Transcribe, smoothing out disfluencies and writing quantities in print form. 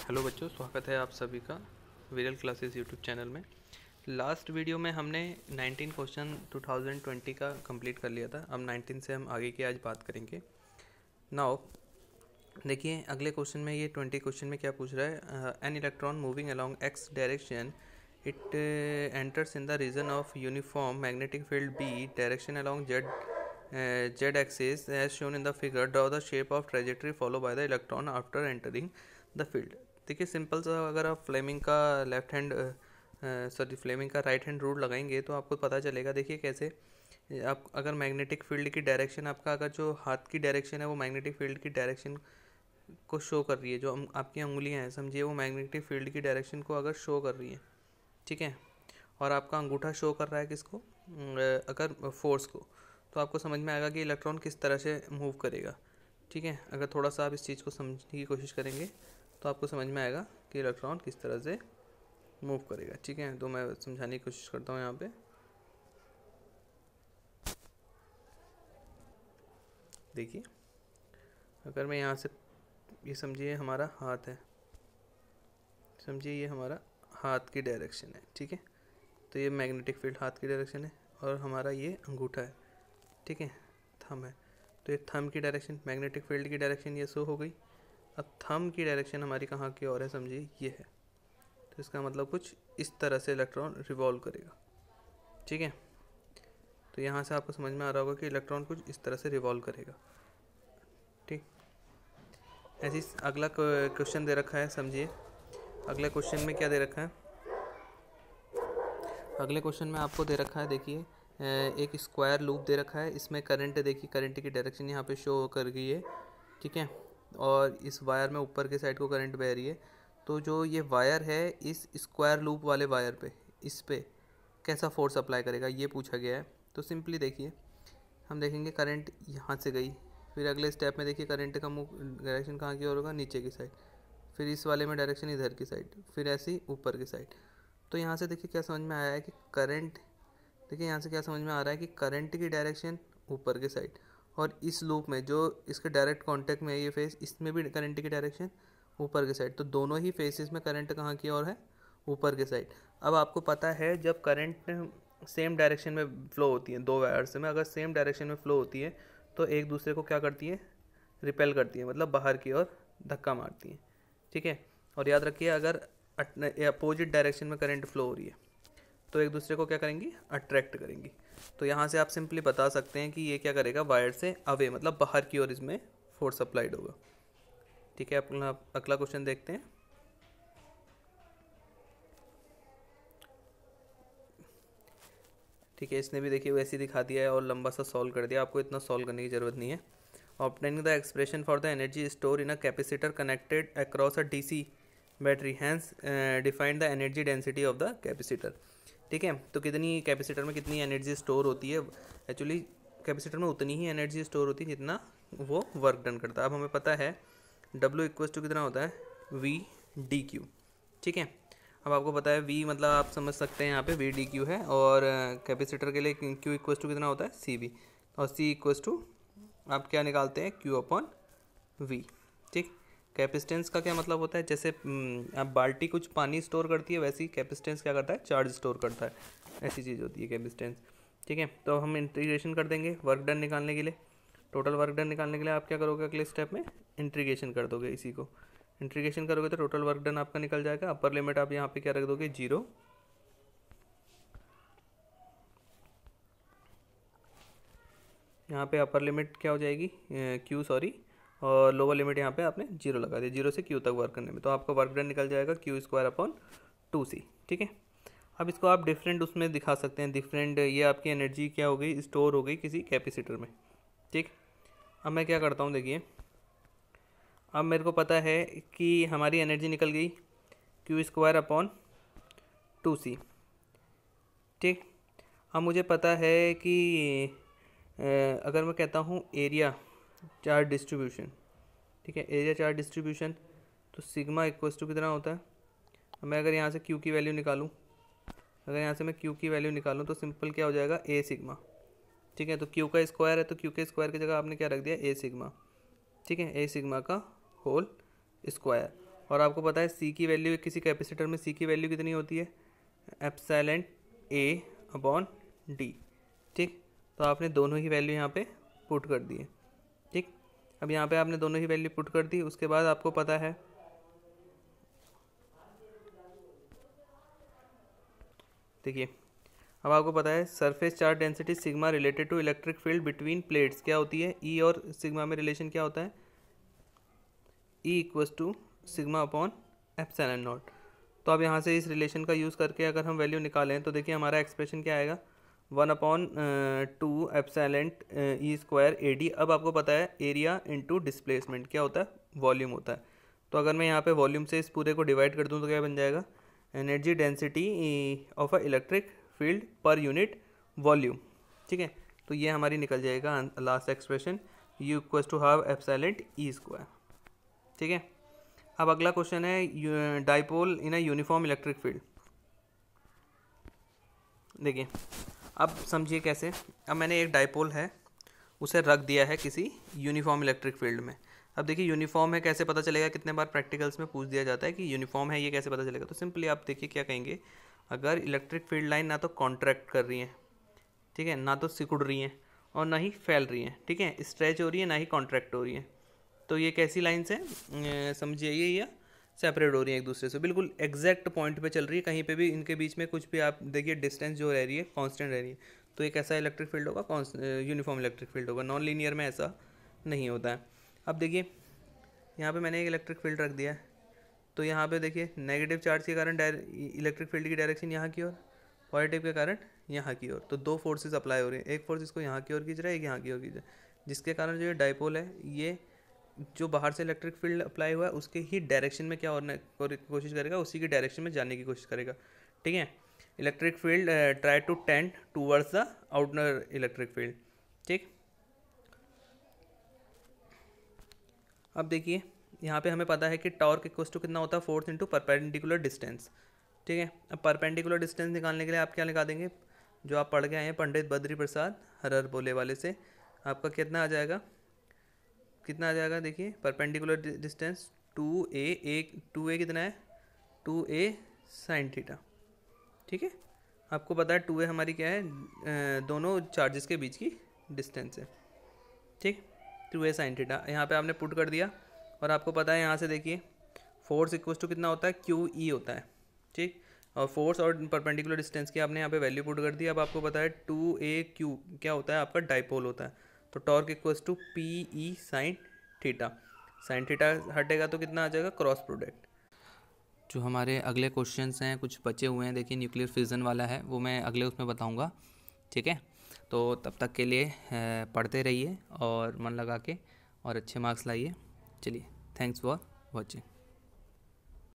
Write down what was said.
Hello बच्चों, स्वागत है आप सभी का विरल क्लासेस यूट्यूब चैनल में। लास्ट वीडियो में हमने 19 क्वेश्चन 2020 का कंप्लीट कर लिया था। अब 19 से हम आगे की आज बात करेंगे। नाउ देखिए, अगले क्वेश्चन में ये 20 क्वेश्चन में क्या पूछ रहा है। An electron moving along x direction, it enters in the region of uniform magnetic field B, direction along z axis as shown in the figure. Draw the shape of trajectory follow by the electron after entering the field. देखिए, simple सा अगर आप Fleming का Fleming का right hand rule लगाएंगे तो आपको पता चलेगा। देखिए कैसे, आप अगर मैग्नेटिक फील्ड की डायरेक्शन, आपका अगर जो हाथ की डायरेक्शन है वो मैग्नेटिक फील्ड की डायरेक्शन को शो कर रही है, जो आपकी उंगलियां हैं समझिए वो मैग्नेटिक फील्ड की डायरेक्शन को अगर शो कर रही है, ठीक है, और आपका अंगूठा शो कर रहा है किसको, अगर फोर्स को, तो आपको समझ में आएगा कि इलेक्ट्रॉन किस तरह से मूव करेगा। ठीक है, अगर थोड़ा सा आप इस चीज़ को समझने की कोशिश करेंगे तो आपको समझ में आएगा कि इलेक्ट्रॉन किस तरह से मूव करेगा। ठीक है, तो मैं समझाने की कोशिश करता हूँ यहाँ पे। देखिए, अगर मैं यहाँ से, ये समझिए हमारा हाथ है, समझिए ये हमारा हाथ की डायरेक्शन है, ठीक है, तो ये मैग्नेटिक फील्ड हाथ की डायरेक्शन है और हमारा ये अंगूठा है, ठीक है, थंब है, तो ये थंब की डायरेक्शन, मैग्नेटिक फील्ड की डायरेक्शन ये शो हो गई। अब थंब की डायरेक्शन हमारी कहाँ की ओर है, समझिए ये है, तो इसका मतलब कुछ इस तरह से इलेक्ट्रॉन रिवॉल्व करेगा। ठीक है, तो यहाँ से आपको समझ में आ रहा होगा कि इलेक्ट्रॉन कुछ इस तरह से रिवॉल्व करेगा। ठीक, ऐसी अगला क्वेश्चन दे रखा है, समझिए अगले क्वेश्चन में क्या दे रखा है। अगले क्वेश्चन में आपको दे रखा है, देखिए एक स्क्वायर लूप दे रखा है, इसमें करंट, देखिए करंट की डायरेक्शन यहाँ पे शो कर गई है, ठीक है, और इस वायर में ऊपर के साइड को करंट बह रही है। तो जो ये वायर है, इस स्क्वायर लूप वाले वायर पे, इस पे कैसा फोर्स अप्लाई करेगा ये पूछा गया है। तो सिंपली देखिए, हम देखेंगे करंट यहाँ से गई, फिर अगले स्टेप में देखिए करंट का मूव डायरेक्शन कहाँ की ओर होगा, नीचे की साइड, फिर इस वाले में डायरेक्शन इधर की साइड, फिर ऐसे ही ऊपर की साइड। तो यहाँ से देखिए क्या समझ में आया है कि करंट, देखिए यहाँ से क्या समझ में आ रहा है कि करंट की डायरेक्शन ऊपर की साइड, और इस लूप में जो इसके डायरेक्ट कांटेक्ट में है ये फेस, इसमें भी करंट की डायरेक्शन ऊपर की साइड। तो दोनों ही फेसेस में करंट कहाँ की ओर है, ऊपर की साइड। अब आपको पता है जब करंट सेम डायरेक्शन में फ्लो होती है, दो वायर्स में अगर सेम डायरेक्शन में फ्लो होती है तो एक दूसरे को क्या करती है, रिपेल करती है, मतलब बाहर की ओर धक्का मारती है। ठीक है, और याद रखिए अगर अपोजिट डायरेक्शन में करंट फ्लो हो रही है तो एक दूसरे को क्या करेंगी, अट्रैक्ट करेंगी। तो यहाँ से आप सिंपली बता सकते हैं कि ये क्या करेगा, वायर से अवे, मतलब बाहर की ओर इसमें फोर्स अप्लाइड होगा। ठीक है, अपना अगला क्वेश्चन देखते हैं। ठीक है, इसने भी देखिए वैसे ही दिखा दिया है और लंबा सा सॉल्व कर दिया, आपको इतना सॉल्व करने की ज़रूरत नहीं है। Obtaining the expression for the energy store in a capacitor connected across a DC battery, hence defined the energy density of the capacitor. ठीक है, तो कितनी कैपेसिटर में कितनी एनर्जी स्टोर होती है, एक्चुअली कैपेसिटर में उतनी ही एनर्जी स्टोर होती है जितना वो वर्क डन करता है। अब हमें पता है W इक्वल टू कितना होता है, V/dq। ठीक है, अब आपको पता है V मतलब आप समझ सकते हैं यहाँ पे V/dq है, और कैपेसिटर के लिए Q इक्वल टू कितना होता है, CV, और C इक्वल टू आप क्या निकालते हैं, Q/V। ठीक, कैपेसिटेंस का क्या मतलब होता है, जैसे आप बाल्टी कुछ पानी स्टोर करती है, वैसे ही कैपेसिटेंस क्या करता है, चार्ज स्टोर करता है, ऐसी चीज़ होती है कैपेसिटेंस। ठीक है, तो हम इंटीग्रेशन कर देंगे वर्क डन निकालने के लिए। टोटल वर्क डन निकालने के लिए आप क्या करोगे, अगले स्टेप में इंटीग्रेशन कर दोगे, इसी को इंटीग्रेशन करोगे तो टोटल वर्क डन आपका निकल जाएगा। अपर लिमिट आप यहाँ पे क्या रख दोगे, 0, यहाँ पे अपर लिमिट क्या हो जाएगी, Q, सॉरी, और लोअर लिमिट यहाँ पे आपने 0 लगा दिया, 0 से Q तक वर्क करने में, तो आपका वर्क डन निकल जाएगा Q²/2C। ठीक है, अब इसको आप डिफरेंट उसमें दिखा सकते हैं, डिफरेंट, ये आपकी एनर्जी क्या हो गई, स्टोर हो गई किसी कैपेसिटर में। ठीक, अब मैं क्या करता हूँ, देखिए अब मेरे को पता है कि हमारी एनर्जी निकल गई Q²/2C। ठीक, अब मुझे पता है कि अगर मैं कहता हूँ एरिया चार्ज डिस्ट्रीब्यूशन, ठीक है, एरिया चार्ज डिस्ट्रीब्यूशन, तो सिग्मा इक्वल्स टू कितना होता है। मैं अगर यहाँ से Q की वैल्यू निकालूँ, अगर यहाँ से मैं Q की वैल्यू निकालूँ तो सिंपल क्या हो जाएगा, A सिग्मा। ठीक है, तो Q का स्क्वायर है तो Q के स्क्वायर की जगह आपने क्या रख दिया, A सिग्मा। ठीक है, A सिग्मा का होल स्क्वायर, और आपको पता है सी की वैल्यू, किसी कैपेसिटर में सी की वैल्यू कितनी होती है, एप्सिलॉन ए अपॉन डी। ठीक, तो आपने दोनों ही वैल्यू यहाँ पे पुट कर दी है। ठीक, अब यहाँ पे आपने दोनों ही वैल्यू पुट कर दी। उसके बाद आपको पता है, देखिए अब आपको पता है surface charge density sigma related to electric field between plates क्या होती है, ई और सिग्मा में रिलेशन क्या होता है, E equals to sigma upon epsilon naught. तो अब यहाँ से इस रिलेशन का यूज़ करके अगर हम वैल्यू निकालें तो देखिए हमारा एक्सप्रेशन क्या आएगा, 1/2 epsilon E square A D. अब आपको पता है एरिया इंटू डिस्प्लेसमेंट क्या होता है, वॉल्यूम होता है। तो अगर मैं यहाँ पे वॉल्यूम से इस पूरे को डिवाइड कर दूँ तो क्या बन जाएगा, energy density of a electric field per unit volume. ठीक है, तो ये हमारी निकल जाएगा last expression, u equals to half epsilon E square. ठीक है, अब अगला क्वेश्चन है dipole in a uniform electric field. देखिए अब समझिए कैसे। अब मैंने एक डाइपोल है उसे रख दिया है किसी यूनिफॉर्म इलेक्ट्रिक फील्ड में। अब देखिए यूनिफॉर्म है कैसे पता चलेगा, कितने बार प्रैक्टिकल्स में पूछ दिया जाता है कि यूनिफॉर्म है ये कैसे पता चलेगा। तो सिंपली आप देखिए क्या कहेंगे, अगर इलेक्ट्रिक फील्ड लाइन ना तो कॉन्ट्रैक्ट कर रही है, ठीक है, ना तो सिकुड़ रही है और ना ही फैल रही है, ठीक है, स्ट्रेच हो रही है ना ही कॉन्ट्रैक्ट हो रही है, तो ये कैसी लाइन्स हैं, समझिए ये या सेपरेट हो रही है एक दूसरे से, बिल्कुल एग्जैक्ट पॉइंट पे चल रही है, कहीं पे भी इनके बीच में कुछ भी आप देखिए डिस्टेंस जो रह रही है कांस्टेंट रह रही है, तो एक ऐसा इलेक्ट्रिक फील्ड होगा, यूनिफॉर्म इलेक्ट्रिक फील्ड होगा। नॉन लीनियर में ऐसा नहीं होता है। अब देखिए यहाँ पे मैंने एक इलेक्ट्रिक फील्ड रख दिया है, तो यहाँ पे देखिए नेगेटिव चार्ज के कारण इलेक्ट्रिक फील्ड की डायरेक्शन यहाँ की ओर, पॉजिटिव के कारण यहाँ की ओर, तो दो फोर्सेस अप्लाई हो रही है, एक फोर्स इसको यहाँ की ओर खींच रहा है, एक यहाँ की ओर खींच रहा है, जिसके कारण जो ये डाइपोल है ये जो बाहर से इलेक्ट्रिक फील्ड अप्लाई हुआ है उसके ही डायरेक्शन में क्या होने कोशिश करेगा, उसी की डायरेक्शन में जाने की कोशिश करेगा। ठीक है, electric field try to tend towards the outer electric field. ठीक, अब देखिए यहाँ पे हमें पता है कि टॉर्क इक्वल्स टू कितना होता है, फोर्स इंटू परपेंडिकुलर डिस्टेंस। ठीक है, अब परपेंडिकुलर डिस्टेंस निकालने के लिए आप क्या निकाल देंगे, जो आप पढ़ के आए हैं पंडित बद्री प्रसाद हरर बोले वाले से, आपका कितना आ जाएगा, कितना आ जाएगा, देखिए परपेंडिकुलर डिस्टेंस 2a कितना है, 2a साइन थीटा। ठीक है, आपको पता है 2a हमारी क्या है, दोनों चार्जेस के बीच की डिस्टेंस है। ठीक, 2a साइन थीटा यहाँ पे आपने पुट कर दिया, और आपको पता है यहाँ से देखिए फोर्स इक्वल्स टू कितना होता है, QE होता है। ठीक, और फोर्स और परपेंडिकुलर डिस्टेंस की आपने यहाँ पे वैल्यू पुट कर दी। अब आपको पता है 2AQ क्या होता है, आपका डाइपोल होता है, तो torque equals to PE sine theta, sine theta हटेगा तो कितना आ जाएगा, क्रॉस प्रोडक्ट। जो हमारे अगले क्वेश्चंस हैं कुछ बचे हुए हैं, देखिए न्यूक्लियर फिजन वाला है, वो मैं अगले उसमें बताऊंगा। ठीक है, तो तब तक के लिए पढ़ते रहिए और मन लगा के और अच्छे मार्क्स लाइए। चलिए, थैंक्स फॉर वॉचिंग।